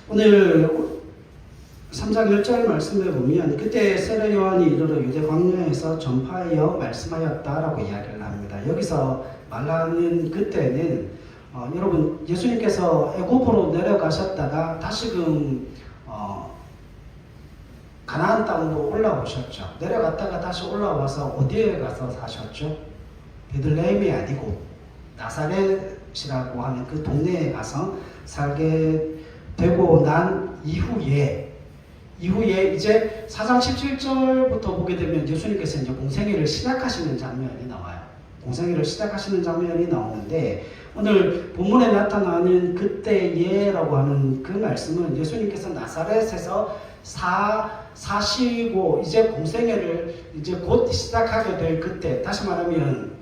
오늘 3장 1절 말씀을 보면 그때 세례 요한이 이르러 유대 광야에서 전파하여 말씀하였다라고 이야기를 합니다. 여기서 말하는 그때는 여러분 예수님께서 애굽으로 내려가셨다가 다시금 가나안 땅으로 올라오셨죠. 내려갔다가 다시 올라와서 어디에 가서 사셨죠? 베들레헴이 아니고 나사렛이라고 하는 그 동네에 가서 살게 되고 난 이후에 이제 4장 17절부터 보게 되면 예수님께서 이제 공생애를 시작하시는 장면이 나와요. 공생애를 시작하시는 장면이 나오는데 오늘 본문에 나타나는 그때에라고 하는 그 말씀은 예수님께서 나사렛에서 사시고 이제 공생애를 이제 곧 시작하게 될 그때, 다시 말하면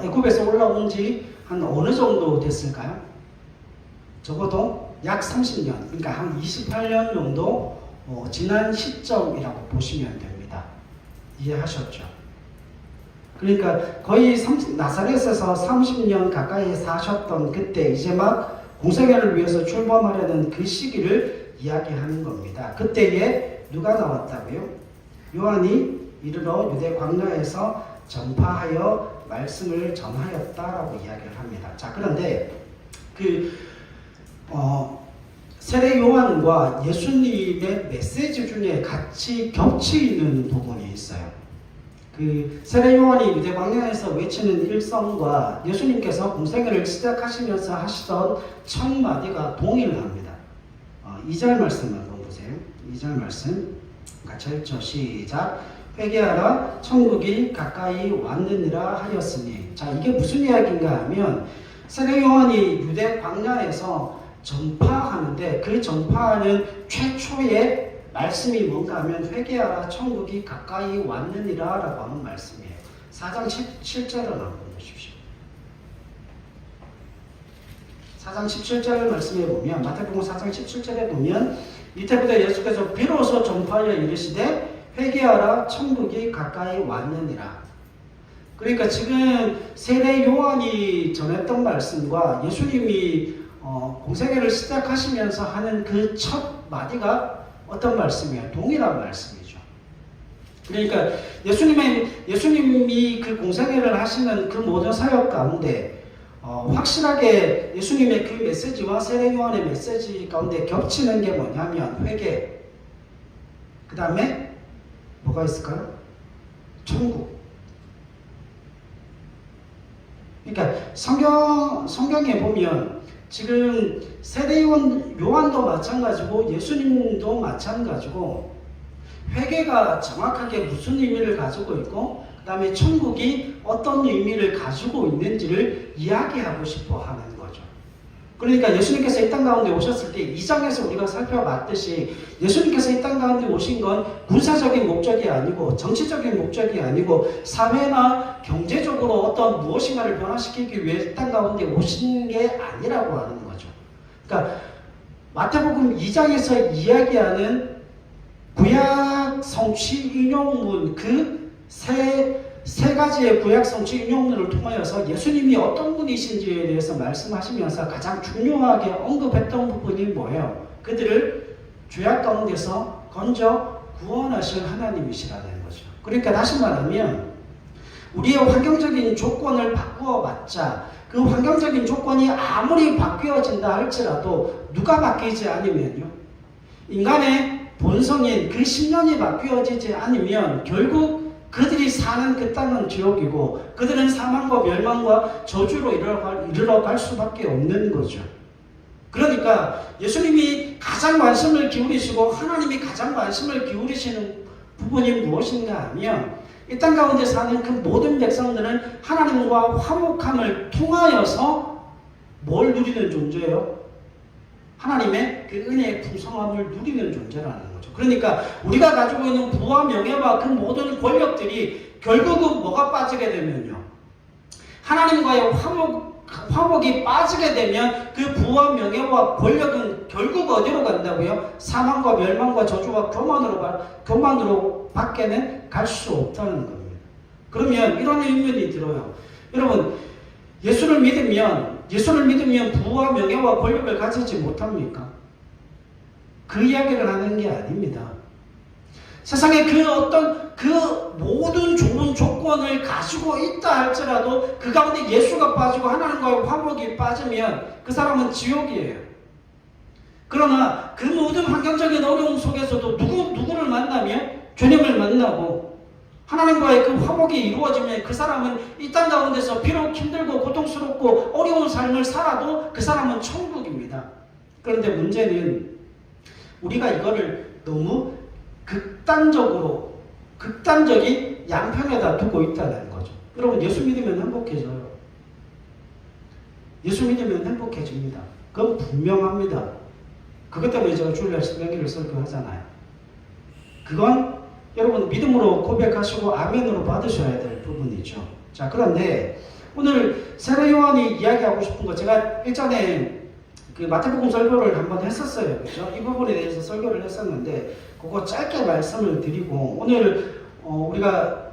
애굽에서 올라온 지 한 어느 정도 됐을까요? 적어도 약 30년, 그러니까 한 28년 정도 지난 시점이라고 보시면 됩니다. 이해하셨죠? 그러니까 거의 나사렛에서 30년 가까이 사셨던 그때 이제 막 공생애를 위해서 출범하려는 그 시기를 이야기하는 겁니다. 그때에 누가 나왔다고요? 요한이 이르러 유대 광야에서 전파하여 말씀을 전하였다라고 이야기를 합니다. 자, 그런데 세례 요한과 예수님의 메시지 중에 같이 겹치는 부분이 있어요. 세례 요한이 유대 광야에서 외치는 일성과 예수님께서 공생애를 시작하시면서 하시던 첫 마디가 동일합니다. 2절 말씀 한번 보세요. 2절 말씀 같이 읽죠. 시작. 회개하라 천국이 가까이 왔느니라 하였으니. 자, 이게 무슨 이야기인가 하면 세례 요한이 유대 광야에서 전파하는데 그 전파하는 최초의 말씀이 뭔가 하면 회개하라 천국이 가까이 왔느니라 라고 하는 말씀이에요. 4장 17절을 한번 보십시오. 4장 17절 말씀에 보면 마태복음 4장 17절에 보면 이때부터 예수께서 비로소 전파하여 이르시되 회개하라 천국이 가까이 왔느니라. 그러니까 지금 세례 요한이 전했던 말씀과 예수님이 공생애를 시작하시면서 하는 그 첫 마디가 어떤 말씀이에요? 동일한 말씀이죠. 그러니까 예수님이 그 공생애를 하시는 그 모든 사역 가운데 확실하게 예수님의 그 메시지와 세례 요한의 메시지 가운데 겹치는 게 뭐냐면 회개, 그 다음에 뭐가 있을까요? 천국. 그러니까 성경에 보면 지금 세례 요한도 마찬가지고 예수님도 마찬가지고 회개가 정확하게 무슨 의미를 가지고 있고 그 다음에 천국이 어떤 의미를 가지고 있는지를 이야기하고 싶어 하는 거죠. 그러니까 예수님께서 이 땅 가운데 오셨을 때 2장에서 우리가 살펴봤듯이 예수님께서 이 땅 가운데 오신 건 군사적인 목적이 아니고 정치적인 목적이 아니고 사회나 경제적으로 어떤 무엇인가를 변화시키기 위해 이 땅 가운데 오신 게 아니라고 하는 거죠. 그러니까 마태복음 2장에서 이야기하는 구약 성취 인용문 그 세 가지의 구약 성취 인용문을 통하여서 예수님이 어떤 분이신지에 대해서 말씀하시면서 가장 중요하게 언급했던 부분이 뭐예요? 그들을 죄악 가운데서 건져 구원하실 하나님이시라는 거죠. 그러니까 다시 말하면 우리의 환경적인 조건을 바꾸어 봤자 그 환경적인 조건이 아무리 바뀌어진다 할지라도 누가 바뀌지 않으면요, 인간의 본성인 그 심령이 바뀌어지지 않으면 결국 그들이 사는 그 땅은 지옥이고 그들은 사망과 멸망과 저주로 이르러 갈 수밖에 없는 거죠. 그러니까 예수님이 가장 관심을 기울이시고 하나님이 가장 관심을 기울이시는 부분이 무엇인가 하면 이 땅 가운데 사는 그 모든 백성들은 하나님과 화목함을 통하여서 뭘 누리는 존재예요? 하나님의 그 은혜의 풍성함을 누리는 존재라는 거죠. 그러니까 우리가 가지고 있는 부와 명예와 그 모든 권력들이 결국은 뭐가 빠지게 되면요, 하나님과의 화목이 빠지게 되면 그 부와 명예와 권력은 결국 어디로 간다고요? 사망과 멸망과 저주와 교만으로 밖에는 갈 수 없다는 겁니다. 그러면 이런 의문이 들어요. 여러분, 예수를 믿으면 예수를 믿으면 부와 명예와 권력을 가지지 못합니까? 그 이야기를 하는 게 아닙니다. 세상에 그 모든 좋은 조건을 가지고 있다 할지라도 그 가운데 예수가 빠지고 하나님과의 화목이 빠지면 그 사람은 지옥이에요. 그러나 그 모든 환경적인 어려움 속에서도 누구를 만나면 주님을 만나고 하나님과의 그 화목이 이루어지면 그 사람은 이 땅 가운데서 비록 힘들고 고통스럽고 어려운 삶을 살아도 그 사람은 천국입니다. 그런데 문제는 우리가 이거를 너무 극단적인 양편에다 두고 있다는 거죠. 여러분, 예수 믿으면 행복해져요. 예수 믿으면 행복해집니다. 그건 분명합니다. 그것 때문에 제가 주일날 신명기를 설교하잖아요. 그건 여러분 믿음으로 고백하시고 아멘으로 받으셔야 될 부분이죠. 자, 그런데 오늘 세례 요한이 이야기하고 싶은 거, 제가 일전에 그 마태복음 설교를 한번 했었어요. 그죠? 이 부분에 대해서 설교를 했었는데 그거 짧게 말씀을 드리고 오늘 우리가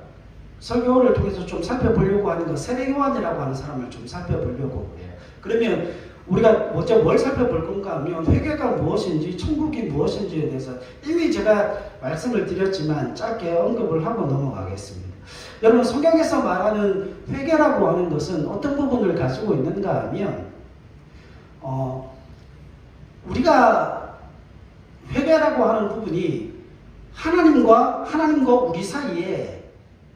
설교를 통해서 좀 살펴보려고 하는 거, 세례 요한이라고 하는 사람을 좀 살펴보려고 해요. 그러면 우리가 먼저 뭘 살펴볼 건가 하면 회개가 무엇인지 천국이 무엇인지에 대해서 이미 제가 말씀을 드렸지만 짧게 언급을 하고 넘어가겠습니다. 여러분, 성경에서 말하는 회개라고 하는 것은 어떤 부분을 가지고 있는가 하면 우리가 회개라고 하는 부분이 하나님과 우리 사이에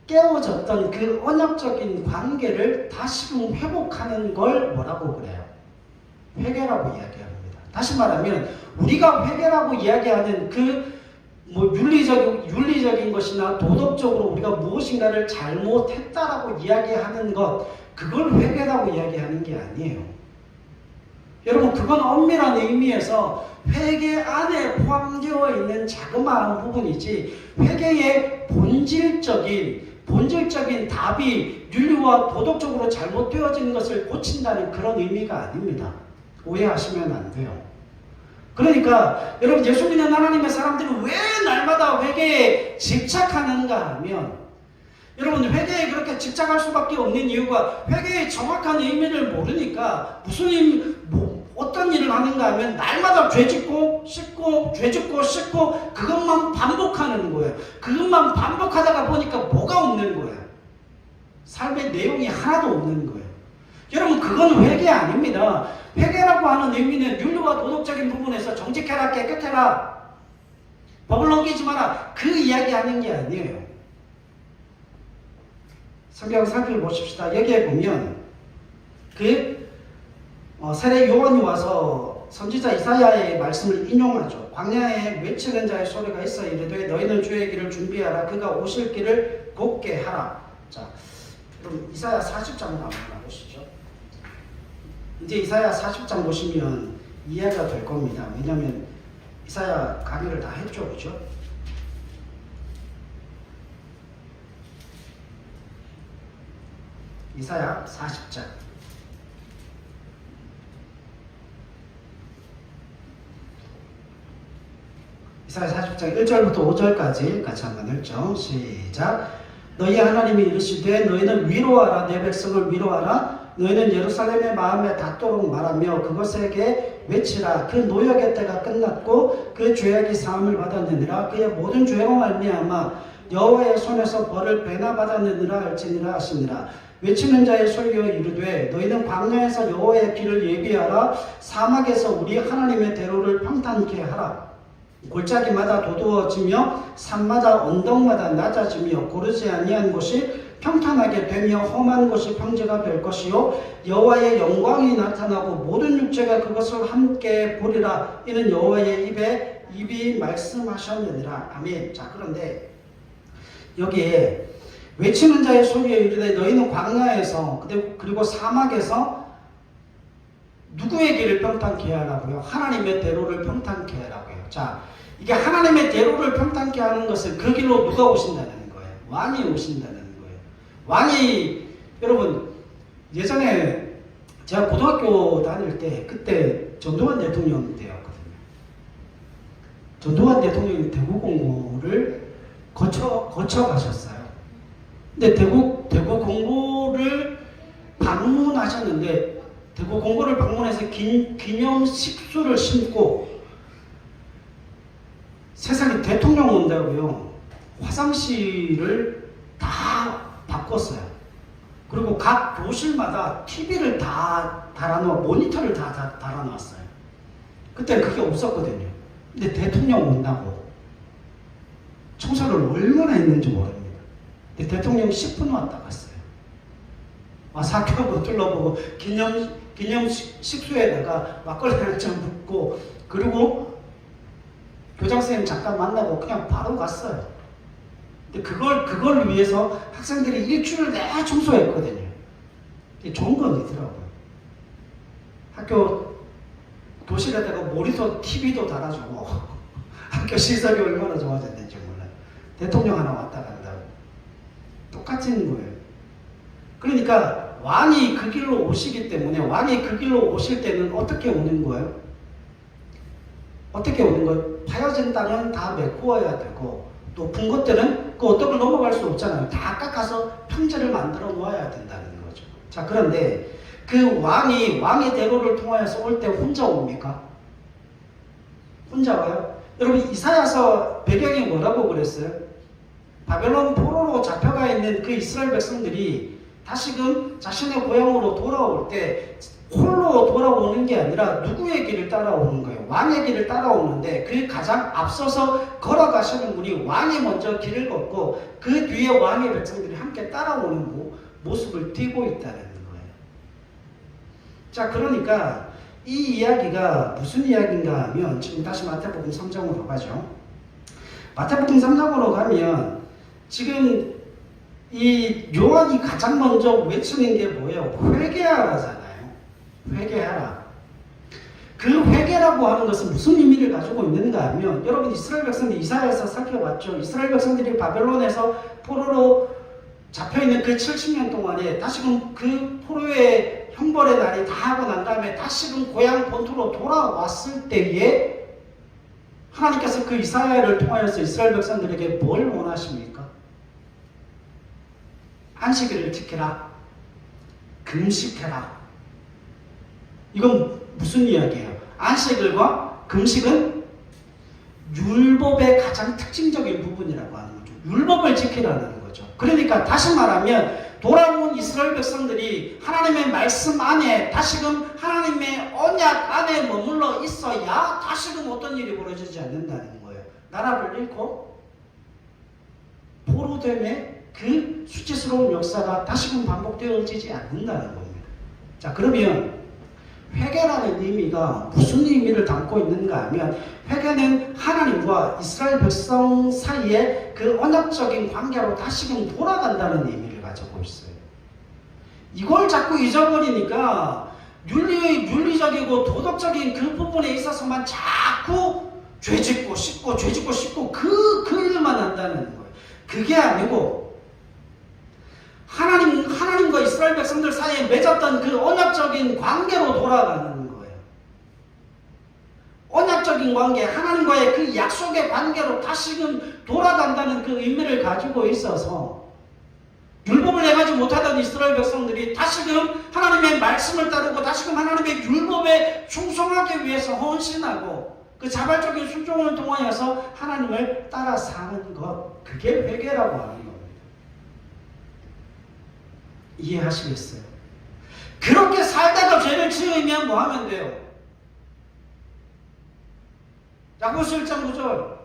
깨어졌던 그 언약적인 관계를 다시금 회복하는 걸 뭐라고 그래요? 회개라고 이야기합니다. 다시 말하면 우리가 회개라고 이야기하는 그 윤리적인 것이나 도덕적으로 우리가 무엇인가를 잘못했다라고 이야기하는 것, 그걸 회개라고 이야기하는 게 아니에요. 여러분, 그건 엄밀한 의미에서 회개 안에 포함되어 있는 자그마한 부분이지 회개의 본질적인 답이 윤리와 도덕적으로 잘못되어진 것을 고친다는 그런 의미가 아닙니다. 오해하시면 안 돼요. 그러니까 여러분, 예수 믿는 하나님의 사람들은 왜 날마다 회개에 집착하는가 하면, 여러분, 회개에 그렇게 집착할 수밖에 없는 이유가 회개의 정확한 의미를 모르니까 어떤 일을 하는가 하면 날마다 죄짓고 씻고 죄짓고 씻고 그것만 반복하는 거예요. 그것만 반복하다가 보니까 뭐가 없는 거예요. 삶의 내용이 하나도 없는 거예요. 여러분, 그건 회개 아닙니다. 회개라고 하는 의미는 윤리와 도덕적인 부분에서 정직해라, 깨끗해라, 법을 어기지 마라, 그 이야기하는 게 아니에요. 성경 살펴보십시다. 여기에 보면 세례 요한이 와서 선지자 이사야의 말씀을 인용하죠. 광야에 외치는 자의 소리가 있어 이르되 너희는 주의 길을 준비하라, 그가 오실 길을 곧게 하라. 자, 그럼 이사야 40장 한번 보시죠. 이제 이사야 40장 보시면 이해가 될 겁니다. 왜냐하면 이사야 강의를 다 했죠, 그죠? 이사야 40장. 이사야 40장 1절부터 5절까지 같이 한번 읽죠. 시작. 너희 하나님이 이르시되 너희는 위로하라, 내 백성을 위로하라. 너희는 예루살렘의 마음에 닿도록 말하며 그것에게 외치라. 그 노역의 때가 끝났고 그 죄악이 사함을 받았느니라. 그의 모든 죄로 말미암아 여호와의 손에서 벌을 배나 받았느니라 할지니라 하시니라. 외치는 자의 소리여 이르되 너희는 광야에서 여호와의 길을 예비하라. 사막에서 우리 하나님의 대로를 평탄케 하라. 골짜기마다 도두어지며 산마다 언덕마다 낮아지며 고르지 아니한 곳이 평탄하게 되며 험한 곳이 평지가 될 것이요 여호와의 영광이 나타나고 모든 육체가 그것을 함께 보리라. 이는 여호와의 입이 말씀하셨느니라. 아멘. 자, 그런데 여기에 외치는 자의 소리에 이르되 너희는 광야에서 그리고 사막에서 누구의 길을 평탄케 하라고요? 하나님의 대로를 평탄케 하라고요. 자, 이게 하나님의 대로를 평탄케 하는 것은 그 길로 누가 오신다는 거예요? 왕이 오신다는 거예요. 왕이, 여러분, 예전에 제가 고등학교 다닐 때 그때 전두환 대통령 때였거든요. 전두환 대통령이 대구 공고를 거쳐 가셨어요. 근데 대구 공고를 방문하셨는데 대구 공고를 방문해서 기념식수를 심고 세상에 대통령 온다고요. 화장실을 다 바꿨어요. 그리고 각 교실마다 TV를 다 달아놓아, 모니터를 다 달아놨어요. 그때 그게 없었거든요. 근데 대통령 온다고 청소를 얼마나 했는지 모릅니다. 근데 대통령 10분 왔다 갔어요. 와서 학교 한번 둘러보고 기념식수에다가 막걸리 한잔 붓고, 그리고 교장선생님 잠깐 만나고 그냥 바로 갔어요. 근데 그걸 위해서 학생들이 일주일 내내 청소했거든요. 좋은 건 있더라고요. 학교 교실에다가 모니터 TV도 달아주고 학교 시설이 얼마나 좋아졌는지 몰라요. 대통령 하나 왔다 간다고. 똑같은 거예요. 그러니까 왕이 그 길로 오시기 때문에, 왕이 그 길로 오실 때는 어떻게 오는 거예요? 어떻게 오는 거예요? 파여진 땅은 다 메꾸어야 되고, 높은 것들은 그 어떤 걸 넘어갈 수 없잖아요. 다 깎아서 평지를 만들어 놓아야 된다는 거죠. 자, 그런데 그 왕의 대로를 통하여서 올 때 혼자 옵니까? 혼자 와요? 여러분, 이사야서 배경이 뭐라고 그랬어요? 바벨론 포로로 잡혀가 있는 그 이스라엘 백성들이 다시금 자신의 고향으로 돌아올 때 홀로 돌아오는 게 아니라 누구의 길을 따라오는 거예요? 왕의 길을 따라오는데, 그 가장 앞서서 걸어가시는 분이 왕이 먼저 길을 걷고 그 뒤에 왕의 백성들이 함께 따라오는 모습을 띠고 있다는 거예요. 자, 그러니까 이 이야기가 무슨 이야기인가 하면, 지금 다시 마태복음 3장으로 가죠. 마태복음 3장으로 가면 지금 이 요한이 가장 먼저 외치는 게 뭐예요? 회개하라잖아요. 회개하라. 그 회개라고 하는 것은 무슨 의미를 가지고 있는가 하면, 여러분 이스라엘 백성들이 이사야에서 살펴봤죠. 이스라엘 백성들이 바벨론에서 포로로 잡혀있는 그 70년 동안에 다시금 그 포로의 형벌의 날이 다 하고 난 다음에 다시금 고향 본토로 돌아왔을 때에 하나님께서 그 이사야를 통하여서 이스라엘 백성들에게 뭘 원하십니까? 안식일을 지켜라. 금식해라. 이건 무슨 이야기예요? 안식일과 금식은 율법의 가장 특징적인 부분이라고 하는 거죠. 율법을 지키라는 거죠. 그러니까 다시 말하면 돌아온 이스라엘 백성들이 하나님의 말씀 안에, 다시금 하나님의 언약 안에 머물러 있어야 다시금 어떤 일이 벌어지지 않는다는 거예요. 나라를 잃고 포로됨의 그 수치스러운 역사가 다시금 반복되어지지 않는다는 겁니다. 자, 그러면 회개라는 의미가 무슨 의미를 담고 있는가 하면, 회개는 하나님과 이스라엘 백성 사이에 그 언약적인 관계로 다시금 돌아간다는 의미를 가지고 있어요. 이걸 자꾸 잊어버리니까 윤리적이고 도덕적인 그 부분에 있어서만 자꾸 죄짓고 싶고 그 일만 한다는 거예요. 그게 아니고 하나님과 이스라엘 백성들 사이에 맺었던 그 언약적인 관계로 돌아가는 거예요. 언약적인 관계, 하나님과의 그 약속의 관계로 다시금 돌아간다는 그 의미를 가지고 있어서, 율법을 행하지 못하던 이스라엘 백성들이 다시금 하나님의 말씀을 따르고 다시금 하나님의 율법에 충성하기 위해서 헌신하고 그 자발적인 순종을 통하여서 하나님을 따라 사는 것, 그게 회개라고 하는 겁니다. 이해하시겠어요? 그렇게 살다가 죄를 지으면 뭐 하면 돼요? 야고보서 1장 9절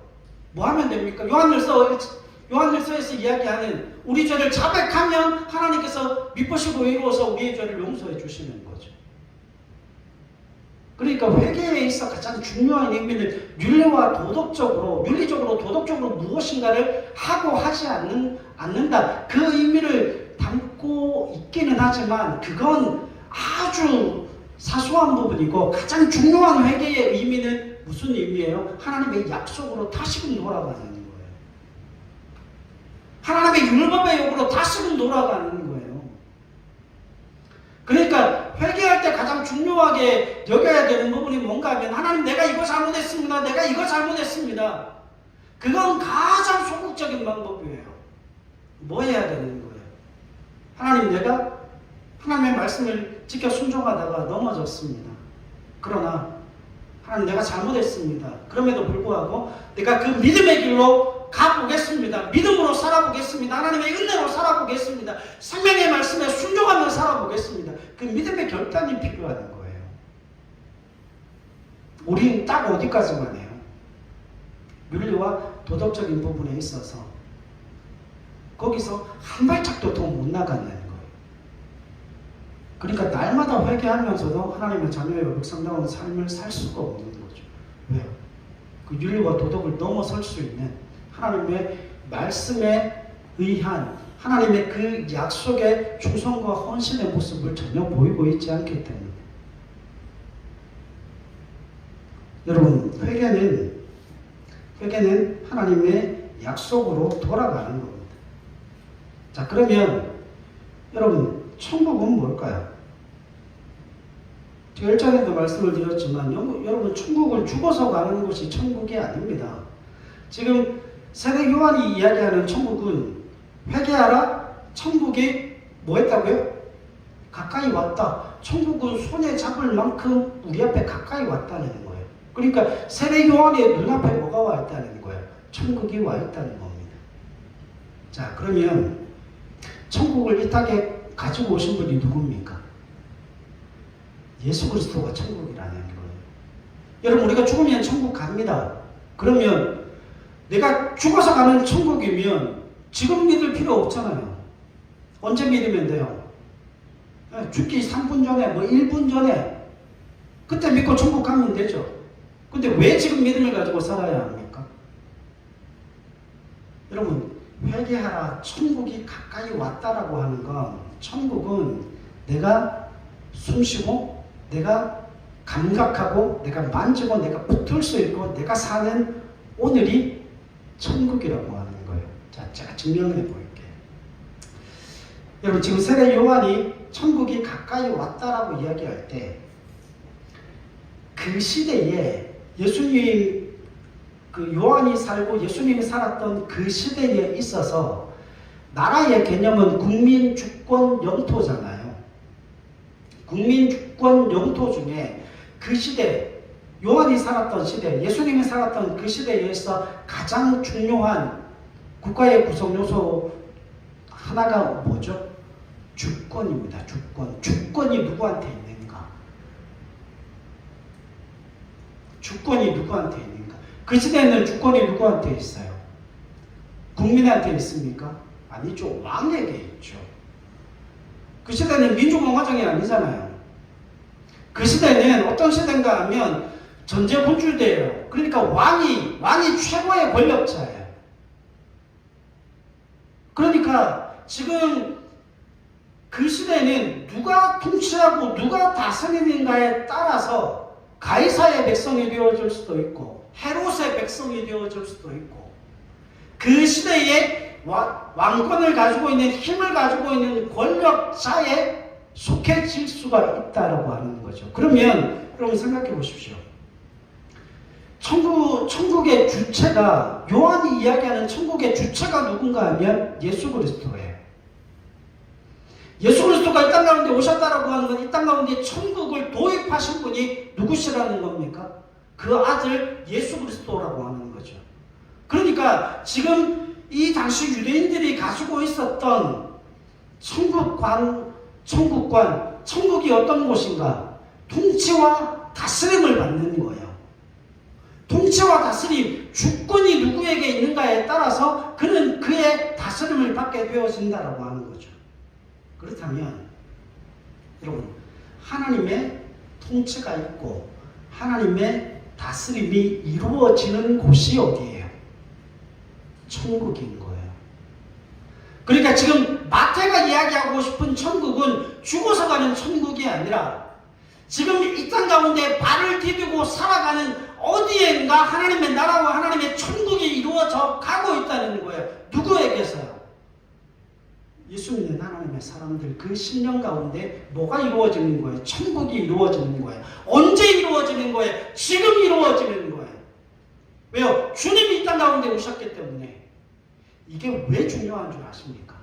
뭐 하면 됩니까? 요한일서에서 이야기하는 우리 죄를 자백하면 하나님께서 미쁘시고 의로워서 우리의 죄를 용서해 주시는 거죠. 그러니까 회개에 있어 가장 중요한 의미는 윤리적으로 도덕적으로 무엇인가를 하고 하지 않는다. 그 의미를 담고 있기는 하지만 그건 아주 사소한 부분이고, 가장 중요한 회개의 의미는 무슨 의미예요? 하나님의 약속으로 다시금 돌아가는 거예요. 하나님의 율법의 욕으로 다시금 돌아가는 거예요. 그러니까 회개할 때 가장 중요하게 여겨야 되는 부분이 뭔가 하면, 하나님 내가 이거 잘못했습니다. 내가 이거 잘못했습니다. 그건 가장 소극적인 방법이에요. 뭐 해야 되는 거예요? 하나님, 내가 하나님의 말씀을 지켜 순종하다가 넘어졌습니다. 그러나 하나님 내가 잘못했습니다. 그럼에도 불구하고 내가 그 믿음의 길로 가보겠습니다. 믿음으로 살아보겠습니다. 하나님의 은혜로 살아보겠습니다. 생명의 말씀에 순종하며 살아보겠습니다. 그 믿음의 결단이 필요한 거예요. 우리는 딱 어디까지만 해요? 윤리와 도덕적인 부분에 있어서 거기서 한 발짝도 더 못 나가는 거예요. 그러니까 날마다 회개하면서도 하나님의 자녀의 묵상다운 삶을 살 수가 없는 거죠. 왜요? 그 윤리와 도덕을 넘어설 수 있는 하나님의 말씀에 의한 하나님의 그 약속의 충성과 헌신의 모습을 전혀 보이고 있지 않기 때문에. 여러분, 회개는 하나님의 약속으로 돌아가는 겁니다. 자, 그러면 여러분, 천국은 뭘까요? 제가 1장에도 말씀을 드렸지만 여러분, 천국을 죽어서 가는 것이 천국이 아닙니다. 지금 세례 요한이 이야기하는 천국은 회개하라, 천국이 뭐 했다고요? 가까이 왔다. 천국은 손에 잡을 만큼 우리 앞에 가까이 왔다는 거예요. 그러니까 세례 요한의 눈앞에 뭐가 와 있다는 거예요? 천국이 와 있다는 겁니다. 자, 그러면 천국을 이 땅에 가지고 오신 분이 누굽니까? 예수 그리스도가 천국이라는 거예요. 여러분, 우리가 죽으면 천국 갑니다. 그러면 내가 죽어서 가는 천국이면 지금 믿을 필요 없잖아요. 언제 믿으면 돼요? 죽기 3분 전에, 뭐 1분 전에 그때 믿고 천국 가면 되죠. 근데 왜 지금 믿음을 가지고 살아야 합니까? 여러분, 회개하라, 천국이 가까이 왔다라고 하는 건, 천국은 내가 숨쉬고 내가 감각하고 내가 만지고 내가 붙을 수 있고 내가 사는 오늘이 천국이라고 하는 거예요. 자, 제가 증명해 볼게요. 여러분, 지금 세례 요한이 천국이 가까이 왔다라고 이야기할 때 그 시대에 예수님, 그 요한이 살고 예수님이 살았던 그 시대에 있어서 나라의 개념은 국민, 주권, 영토잖아요. 국민, 주권, 영토 중에 그 시대, 요한이 살았던 시대, 예수님이 살았던 그 시대에 있어 가장 중요한 국가의 구성 요소 하나가 뭐죠? 주권입니다. 주권. 주권이 누구한테 있는가? 주권이 누구한테 있는가? 그 시대에는 주권이 누구한테 있어요? 국민한테 있습니까? 아니죠. 왕에게 있죠. 그 시대는 민주공화정이 아니잖아요. 그 시대는 어떤 시대인가 하면 전제 군주대예요. 그러니까 왕이 최고의 권력자예요. 그러니까 지금 그 시대는 누가 통치하고 누가 다스리는가에 따라서 가이사의 백성이 되어질 수도 있고 헤롯의 백성이 되어질 수도 있고 그 시대에 왕권을 가지고 있는 힘을 가지고 있는 권력자에 속해질 수가 있다라고 하는 거죠. 그러면 여러분 생각해 보십시오. 천국의 주체가, 요한이 이야기하는 천국의 주체가 누군가 하면 예수 그리스도예요. 예수 그리스도가 이 땅 가운데 오셨다라고 하는 건 이 땅 가운데 천국을 도입하신 분이 누구시라는 겁니까? 그 아들 예수 그리스도라고 하는 거죠. 그러니까 지금 이 당시 유대인들이 가지고 있었던 천국이 어떤 곳인가? 통치와 다스림을 받는 거예요. 통치와 다스림, 주권이 누구에게 있는가에 따라서 그는 그의 다스림을 받게 되어진다라고 하는 거죠. 그렇다면 여러분, 하나님의 통치가 있고 하나님의 다스림이 이루어지는 곳이 어디예요? 천국인 거예요. 그러니까 지금 마태가 이야기하고 싶은 천국은 죽어서 가는 천국이 아니라 지금 이 땅 가운데 발을 디디고 살아가는 어디엔가 하나님의 나라와 하나님의 천국이 이루어져 가고 있다는 거예요. 누구에게서요? 예수 믿는 하나님의 사람들, 그 신령 가운데 뭐가 이루어지는 거예요? 천국이 이루어지는 거예요. 언제 이루어지는 거예요? 지금 이루어지는 거예요. 왜요? 주님이 이 땅 가운데 오셨기 때문에. 이게 왜 중요한 줄 아십니까?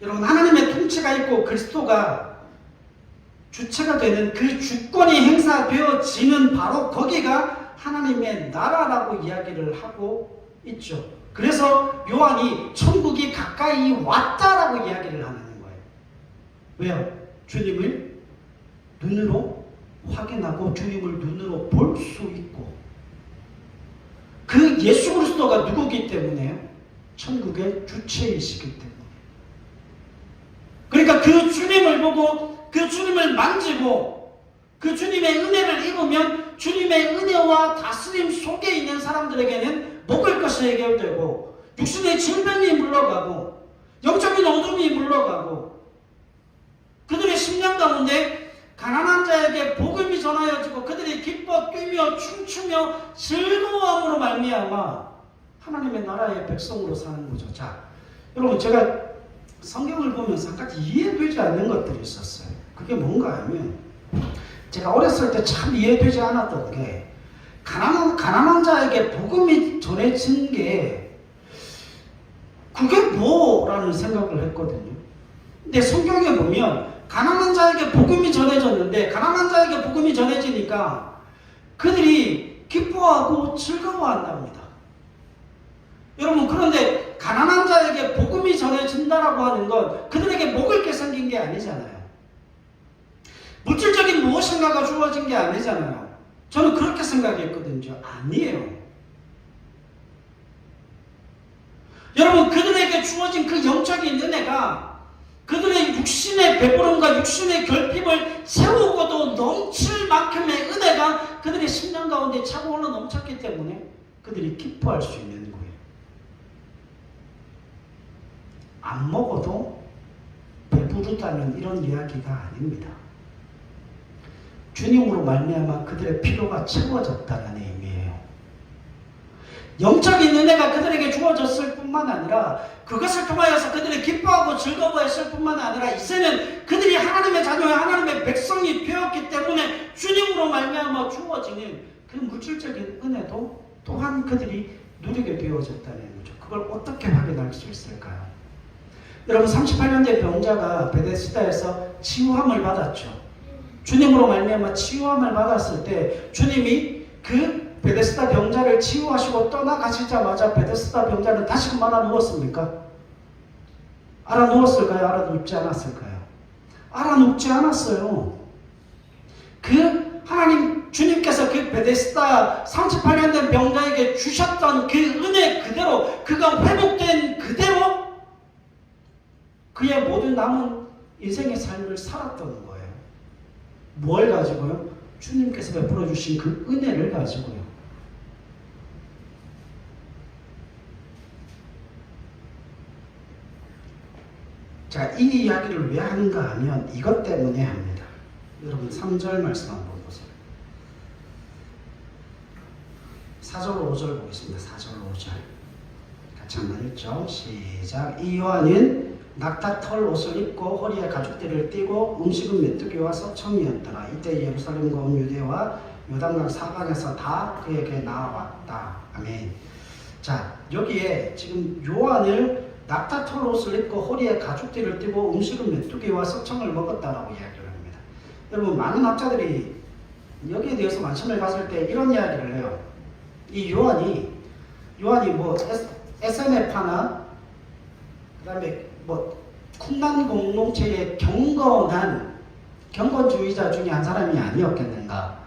여러분, 하나님의 통치가 있고 그리스도가 주체가 되는 그 주권이 행사되어지는 바로 거기가 하나님의 나라라고 이야기를 하고 있죠. 그래서 요한이 천국이 가까이 왔다라고 이야기를 하는 거예요. 왜요? 주님을 눈으로 확인하고 주님을 눈으로 볼 수 있고, 그 예수 그리스도가 누구기 때문에요? 천국의 주체이시기 때문에. 그러니까 그 주님을 보고 그 주님을 만지고 그 주님의 은혜를 입으면 주님의 은혜와 다스림 속에 있는 사람들에게는 먹을 것이 해결되고 육신의 질병이 물러가고 영적인 어둠이 물러가고 그들의 심령 가운데 가난한 자에게 복음이 전하여지고 그들이 기뻐 뛰며 춤추며 즐거워함으로 말미암아 하나님의 나라의 백성으로 사는 거죠. 자, 여러분, 제가 성경을 보면서 한 가지 이해되지 않는 것들이 있었어요. 그게 뭔가 하면, 제가 어렸을 때 참 이해되지 않았던 게, 가난한 자에게 복음이 전해진 게 그게 뭐라는 생각을 했거든요. 근데 성경에 보면 가난한 자에게 복음이 전해졌는데, 가난한 자에게 복음이 전해지니까 그들이 기뻐하고 즐거워한답니다. 여러분, 그런데 가난한 자에게 복음이 전해진다라고 하는 건 그들에게 먹을 게 생긴 게 아니잖아요. 물질적인 무엇인가가 주어진 게 아니잖아요. 저는 그렇게 생각했거든요. 아니에요. 여러분, 그들에게 주어진 그 영적인 은혜가 그들의 육신의 배부름과 육신의 결핍을 채우고도 넘칠 만큼의 은혜가 그들의 심령 가운데 차고올라 넘쳤기 때문에 그들이 기뻐할 수 있는 거예요. 안 먹어도 배부르다는 이런 이야기가 아닙니다. 주님으로 말미암아 그들의 필요가 채워졌다는 의미예요. 영적인 은혜가 그들에게 주어졌을 뿐만 아니라 그것을 통하여서 그들이 기뻐하고 즐거워했을 뿐만 아니라 이제는 그들이 하나님의 자녀와 하나님의 백성이 되었기 때문에 주님으로 말미암아 주어지는 그 물질적인 은혜도 또한 그들이 누리게 되어졌다는 거죠. 그걸 어떻게 확인할 수 있을까요? 여러분, 38년대 병자가 베데스다에서 치유함을 받았죠. 주님으로 말미암아 치유함을 받았을 때 주님이 그 베데스다 병자를 치유하시고 떠나가시자마자 베데스다 병자는 다시금 알아누웠습니까? 알아누웠을까요? 알아눕지 않았을까요? 알아눕지 않았어요. 그 하나님 주님께서 그 베데스다 38년 된 병자에게 주셨던 그 은혜 그대로, 그가 회복된 그대로 그의 모든 남은 인생의 삶을 살았던 거예요. 뭘 가지고요? 주님께서 베풀어 주신 그 은혜를 가지고요. 자, 이 이야기를 왜 하는가 하면 이것 때문에 합니다. 여러분, 3절 말씀 한번 보세요. 4절 5절 보겠습니다. 4절 5절 같이 한번 읽죠. 시작. 이 요한은 낙타털 옷을 입고 허리에 가죽띠를 띠고 음식은 메뚜기와 석청이었더라. 이때 예루살렘과 온 유대와 요단강 사방에서 다 그에게 나아왔다. 아멘. 자, 여기에 지금 요한을 낙타털 옷을 입고 허리에 가죽띠를 띠고 음식은 메뚜기와 석청을 먹었다라고 이야기를 합니다. 여러분, 많은 학자들이 여기에 대해서 관심을 가질 때 이런 이야기를 해요. 이 요한이 뭐 SNF나 그 다음에 뭐 쿰란 공동체의 경건주의자 중에 한 사람이 아니었겠는가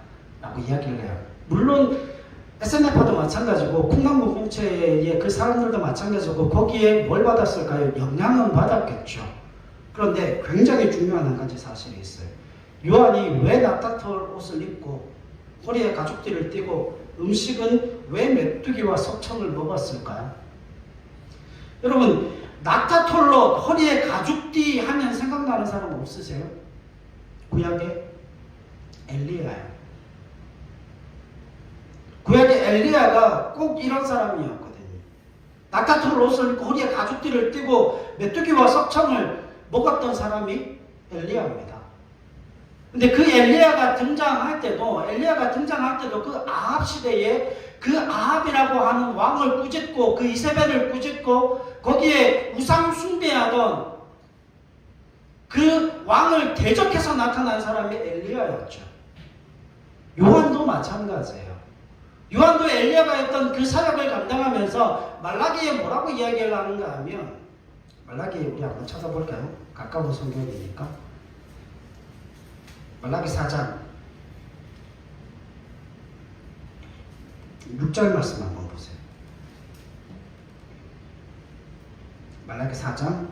라고 이야기를 해요. 물론 SNF도 마찬가지고 쿰란 공동체의 그 사람들도 마찬가지고 거기에 뭘 받았을까요? 영향은 받았겠죠. 그런데 굉장히 중요한 한 가지 사실이 있어요. 요한이 왜 낙타털 옷을 입고 허리에 가죽띠를 띠고 음식은 왜 메뚜기와 석청을 먹었을까요? 여러분, 낙타털로 허리에 가죽띠 하면 생각나는 사람 없으세요? 구약의 엘리야예요. 구약의 엘리야가 꼭 이런 사람이었거든요. 낙타털 옷을 입고 허리에 가죽띠를 띠고 메뚜기와 석청을 먹었던 사람이 엘리야입니다. 근데 그 엘리야가 등장할 때도 그 아합 시대에 그 아합이라고 하는 왕을 꾸짖고 그 이세벨을 꾸짖고 거기에 우상 숭배하던 그 왕을 대적해서 나타난 사람이 엘리야였죠. 요한도 마찬가지예요. 요한도 엘리야가 했던 그 사역을 감당하면서 말라기에 뭐라고 이야기를 하는가 하면, 말라기에 우리 한번 찾아볼까요? 가까운 성경이니까. 말라기 4장 6절 말씀 한번 보세요. 말라기 4장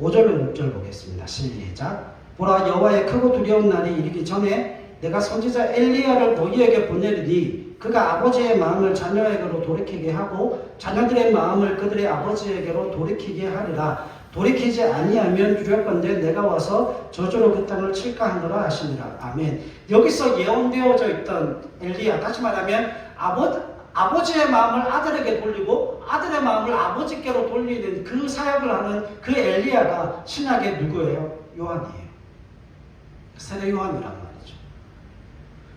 5절로 6절 보겠습니다. 시작. 보라, 여호와의 크고 두려운 날이 이르기 전에 내가 선지자 엘리야를 너희에게 보내리니 그가 아버지의 마음을 자녀에게로 돌이키게 하고 자녀들의 마음을 그들의 아버지에게로 돌이키게 하리라. 돌이키지 아니하면 유력건대 내가 와서 저주로 그 땅을 칠까 하노라 하시니라. 아멘. 여기서 예언되어져 있던 엘리야, 다시 말하면 아버지의 마음을 아들에게 돌리고 아들의 마음을 아버지께로 돌리는 그 사역을 하는 그 엘리야가 신약의 누구예요? 요한이에요. 세례 요한이란 말이죠.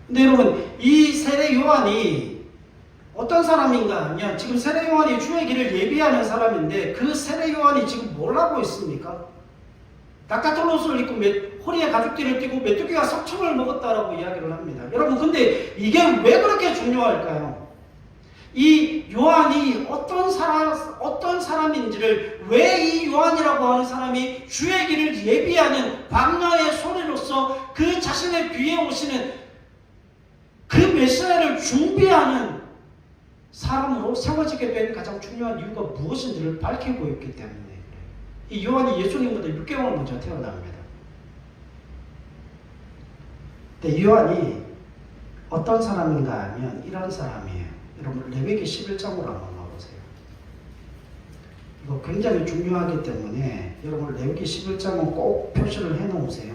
근데 여러분, 이 세례 요한이 어떤 사람인가 하면, 지금 세례 요한이 주의 길을 예비하는 사람인데 그 세례 요한이 지금 뭘 하고 있습니까? 낙타털 옷을 입고 허리에 가죽띠를 띠고 메뚜기와 석청을 먹었다라고 이야기를 합니다. 여러분, 근데 이게 왜 그렇게 중요할까요? 이 요한이 어떤 사람인지를, 왜 이 요한이라고 하는 사람이 주의 길을 예비하는 광야의 소리로서 그 자신의 뒤에 오시는 그 메시아를 준비하는 사람으로 세워지게 된 가장 중요한 이유가 무엇인지를 밝히고 있기 때문에 그래요. 이 요한이 예수님보다 6개월 먼저 태어납니다. 근데 이 요한이 어떤 사람인가 하면 이런 사람이에요. 여러분, 레위기 11장으로 한번 와보세요. 이거 굉장히 중요하기 때문에 여러분 레위기 11장은 꼭 표시를 해놓으세요.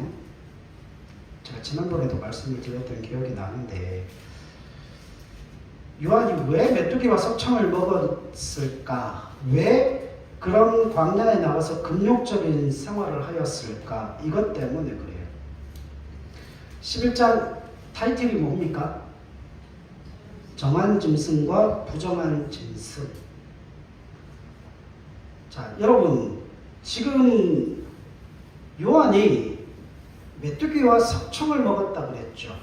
제가 지난번에도 말씀을 드렸던 기억이 나는데, 요한이 왜 메뚜기와 석청을 먹었을까? 왜 그런 광야에 나가서 금욕적인 생활을 하였을까? 이것 때문에 그래요. 11장 타이틀이 뭡니까? 정한 짐승과 부정한 짐승. 자, 여러분, 지금 요한이 메뚜기와 석청을 먹었다 그랬죠.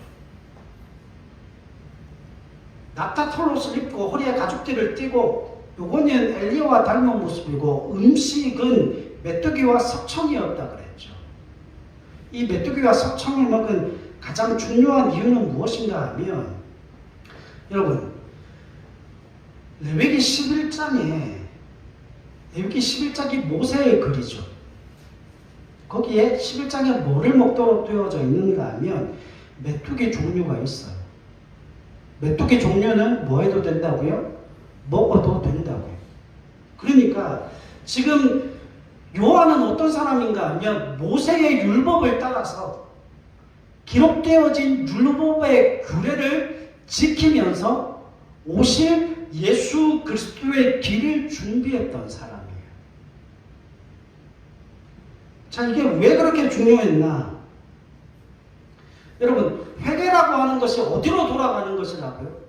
낙타털 옷을 입고 허리에 가죽띠를 띠고, 요거는 엘리야와 닮은 모습이고, 음식은 메뚜기와 석청이었다 그랬죠. 이 메뚜기와 석청을 먹은 가장 중요한 이유는 무엇인가 하면, 여러분, 레위기 11장이 모세의 글이죠. 거기에 11장에 뭐를 먹도록 되어져 있는가 하면 메뚜기 종류가 있어요. 메뚜기 종류는 뭐 해도 된다고요? 먹어도 된다고요. 그러니까 지금 요한은 어떤 사람인가 하면 모세의 율법을 따라서 기록되어진 율법의 규례를 지키면서 오실 예수 그리스도의 길을 준비했던 사람이에요. 자, 이게 왜 그렇게 중요했나? 여러분, 회개라고 하는 것이 어디로 돌아가는 것이라고요?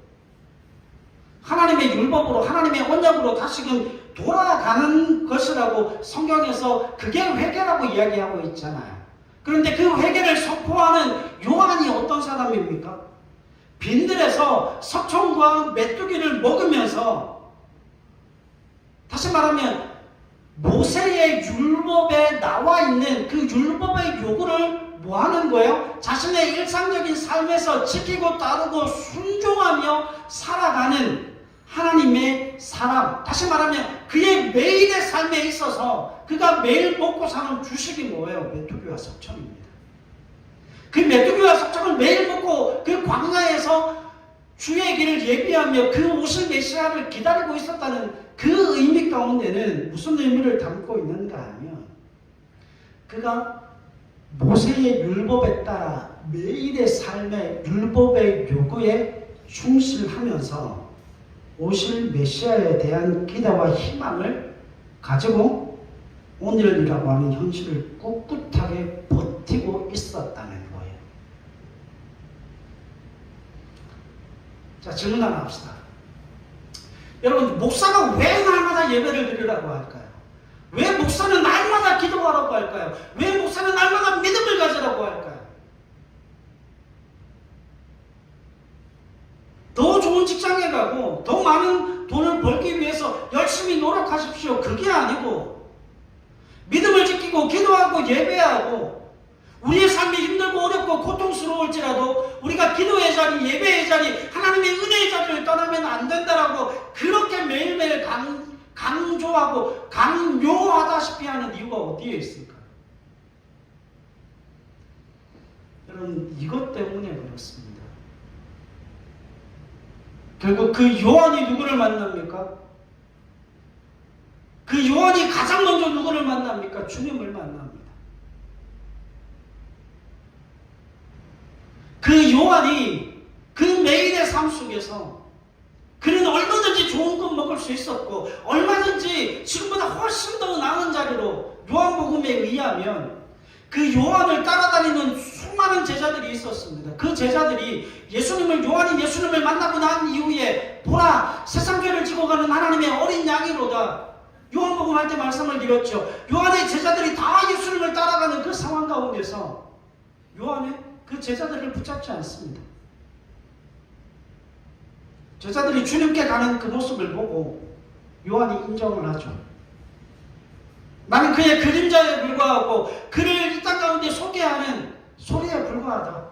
하나님의 율법으로, 하나님의 언약으로 다시금 돌아가는 것이라고 성경에서 그게 회개라고 이야기하고 있잖아요. 그런데 그 회개를 선포하는 요한이 어떤 사람입니까? 빈들에서 석청과 메뚜기를 먹으면서, 다시 말하면 모세의 율법에 나와 있는 그 율법의 요구를 뭐 하는 거예요? 자신의 일상적인 삶에서 지키고 따르고 순종하며 살아가는 하나님의 사람, 다시 말하면 그의 매일의 삶에 있어서 그가 매일 먹고 사는 주식이 뭐예요? 메뚜기와 석청입니다. 그 메뚜기와 석청을 매일 먹고 그 광야에서 주의 길을 예비하며 그 오실 메시아를 기다리고 있었다는 그 의미 가운데는 무슨 의미를 담고 있는가 하면, 그가 모세의 율법에 따라 매일의 삶의 율법의 요구에 충실하면서 오실 메시아에 대한 기대와 희망을 가지고 오늘이라고 하는 현실을 꿋꿋하게 버티고 있었다는 거예요. 자, 질문 하나 합시다. 여러분, 목사가 왜 날마다 예배를 드리라고 할까요? 왜 목사는 날마다 기도하라고 할까요? 왜 목사는 날마다 믿음을 가지라고 할까요? 더 좋은 직장에 가고 더 많은 돈을 벌기 위해서 열심히 노력하십시오. 그게 아니고 믿음을 지키고 기도하고 예배하고 우리의 삶이 힘들고 어렵고 고통스러울지라도 우리가 기도의 자리, 예배의 자리, 하나님의 은혜의 자리를 떠나면 안 된다라고 그렇게 매일매일 강조하고 강요하다시피 하는 이유가 어디에 있을까요? 여러분, 이것 때문에 그렇습니다. 결국 그 요한이 누구를 만납니까? 그 요한이 가장 먼저 누구를 만납니까? 주님을 만납니다. 그 요한이 그 매일의 삶 속에서 그는 얼마든지 좋은 것 먹을 수 있었고 얼마든지 지금보다 훨씬 더 나은 자리로 요한복음에 의하면 그 요한을 따라다니는 수많은 제자들이 있었습니다. 그 제자들이 요한이 예수님을 만나고 난 이후에 보라, 세상 죄를 지고 가는 하나님의 어린 양이로다. 요한복음 할 때 말씀을 드렸죠. 요한의 제자들이 다 예수님을 따라가는 그 상황 가운데서 요한은 그 제자들을 붙잡지 않습니다. 제자들이 주님께 가는 그 모습을 보고 요한이 인정을 하죠. 나는 그의 그림자에 불과하고 그를 이 땅 가운데 소개하는 소리에 불과하다.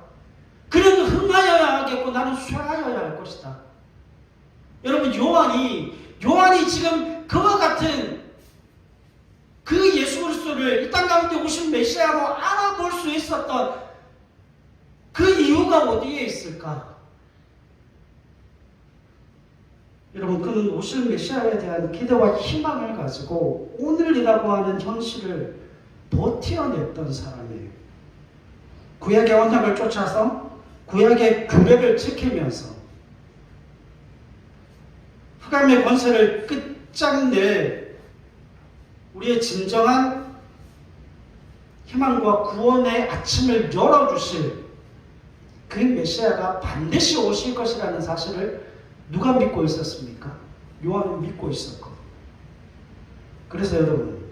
그는 흥하여야 하겠고 나는 쇠하여야 할 것이다. 여러분, 요한이 지금 그와 같은 그 예수 그리스도를 이 땅 가운데 오신 메시아로 알아볼 수 있었던 그 이유가 어디에 있을까? 여러분, 그는 오실 메시아에 대한 기대와 희망을 가지고 오늘이라고 하는 현실을 버텨냈던 사람이에요. 구약의 언약을 쫓아서 구약의 규례를 지키면서 흑암의 권세를 끝장낼 우리의 진정한 희망과 구원의 아침을 열어주실 그 메시아가 반드시 오실 것이라는 사실을 누가 믿고 있었습니까? 요한은 믿고 있었거든요. 그래서 여러분,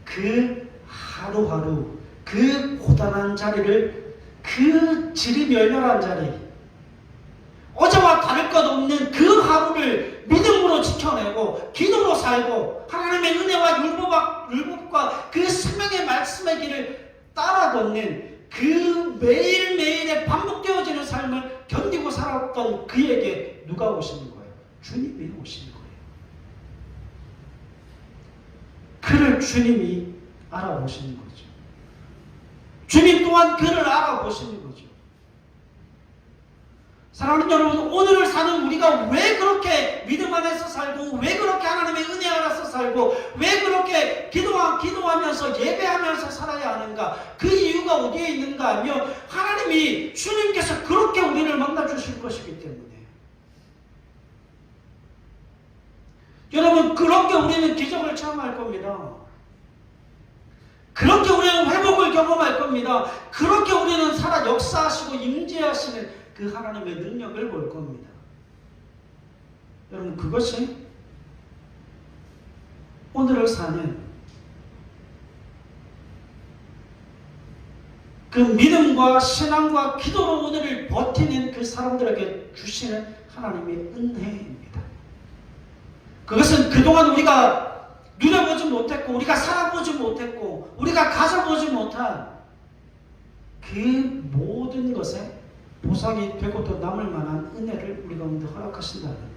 그 하루하루 그 고단한 자리를, 그 질이 멸렬한 자리, 어제와 다를 것 없는 그 하루를 믿음으로 지켜내고 기도로 살고 하나님의 은혜와 율법과 그 생명의 말씀의 길을 따라 걷는 그 매일매일의 반복되어지는 삶을 견디고 살았던 그에게 누가 오시는 거예요? 주님이 오시는 거예요. 그를 주님이 알아보시는 거죠. 주님 또한 그를 알아보시는 거죠. 사랑하는 여러분, 오늘을 사는 우리가 왜 그렇게 믿음 안에서 살고, 왜 그렇게 하나님의 은혜 안에서 살고, 왜 그렇게 기도하면서 예배하면서 살아야 하는가? 그 이유가 어디에 있는가 하면 하나님이, 주님께서 그렇게 우리를 만나주실 것이기 때문에. 여러분, 그렇게 우리는 기적을 체험할 겁니다. 그렇게 우리는 회복을 경험할 겁니다. 그렇게 우리는 살아 역사하시고 임재하시는 그 하나님의 능력을 볼 겁니다. 여러분, 그것이 오늘을 사는 그 믿음과 신앙과 기도로 오늘을 버티는 그 사람들에게 주시는 하나님의 은혜입니다. 그것은 그동안 우리가 누려보지 못했고, 우리가 살아보지 못했고, 우리가 가져보지 못한 그 모든 것에 보상이 되고 또 남을 만한 은혜를 우리 가운데 허락하신다는 거예요.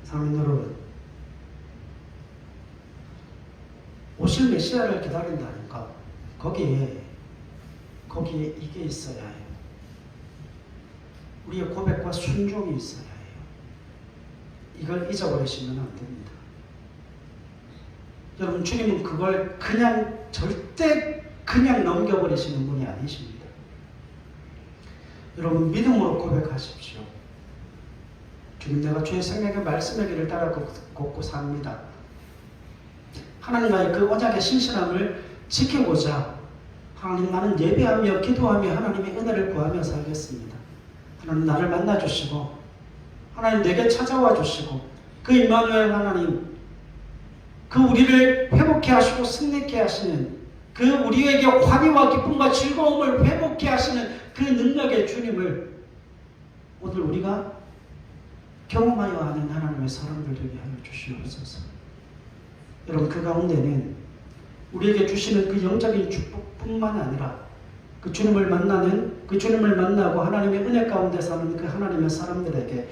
사랑하는 여러분, 오실 메시아를 기다린다는 것, 거기에 이게 있어야 해요. 우리의 고백과 순종이 있어야 해요. 이걸 잊어버리시면 안 됩니다. 여러분, 주님은 그걸 절대 그냥 넘겨버리시는 분이 아니십니다. 여러분, 믿음으로 고백하십시오. 주님, 내가 주의 생명의 말씀의 길을 따라 걷고 삽니다. 하나님과의 그 언약의 신실함을 지키고자 하나님, 나는 예배하며 기도하며 하나님의 은혜를 구하며 살겠습니다. 하나님, 나를 만나주시고 하나님 내게 찾아와 주시고 그 임마누엘 하나님, 그 우리를 회복케 하시고 승리케 하시는, 그 우리에게 환희와 기쁨과 즐거움을 회복케 하시는 그 능력의 주님을 오늘 우리가 경험하여 하는 하나님의 사람들 되게 하여 주시옵소서. 여러분, 그 가운데는 우리에게 주시는 그 영적인 축복뿐만 아니라 그 주님을 만나는, 그 주님을 만나고 하나님의 은혜 가운데 사는 그 하나님의 사람들에게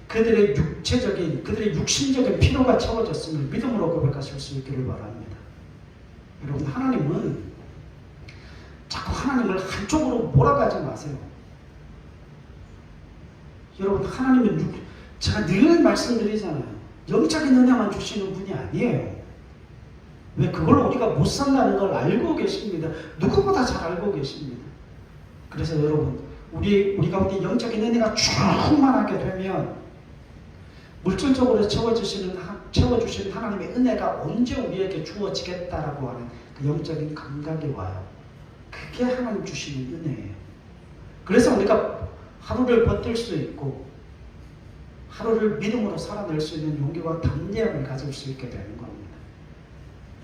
그들의 육체적인, 그들의 육신적인 필요가 채워졌음을 믿음으로 고백하실 수 있기를 바랍니다. 여러분, 하나님은 자꾸 하나님을 한쪽으로 몰아가지 마세요. 여러분, 하나님은 제가 늘 말씀드리잖아요. 영적인 은혜만 주시는 분이 아니에요. 왜? 그걸 우리가 못 산다는 걸 알고 계십니다. 누구보다 잘 알고 계십니다. 그래서 여러분, 우리 가운데 영적인 은혜가 충만하게 되면 물질적으로 채워주시는 하나님의 은혜가 언제 우리에게 주어지겠다라고 하는 그 영적인 감각이 와요. 그게 하나님 주시는 은혜예요. 그래서 우리가 하루를 버틸 수 있고 하루를 믿음으로 살아낼 수 있는 용기와 담대함을 가질 수 있게 되는 겁니다.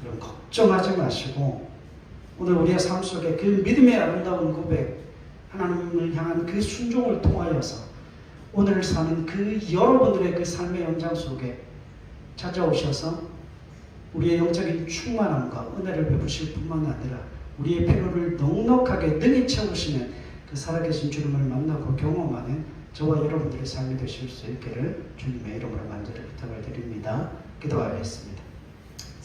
여러분, 걱정하지 마시고 오늘 우리의 삶 속에 그 믿음의 아름다운 고백, 하나님을 향한 그 순종을 통하여서 오늘 사는 그 여러분들의 그 삶의 현장 속에 찾아오셔서 우리의 영적인 충만함과 은혜를 베푸실 뿐만 아니라 우리의 필요를 넉넉하게 능히 채우시는 그 살아계신 주님을 만나고 경험하는 저와 여러분들의 삶이 되실 수 있기를 주님의 이름으로 간절히 부탁을 드립니다. 기도하겠습니다.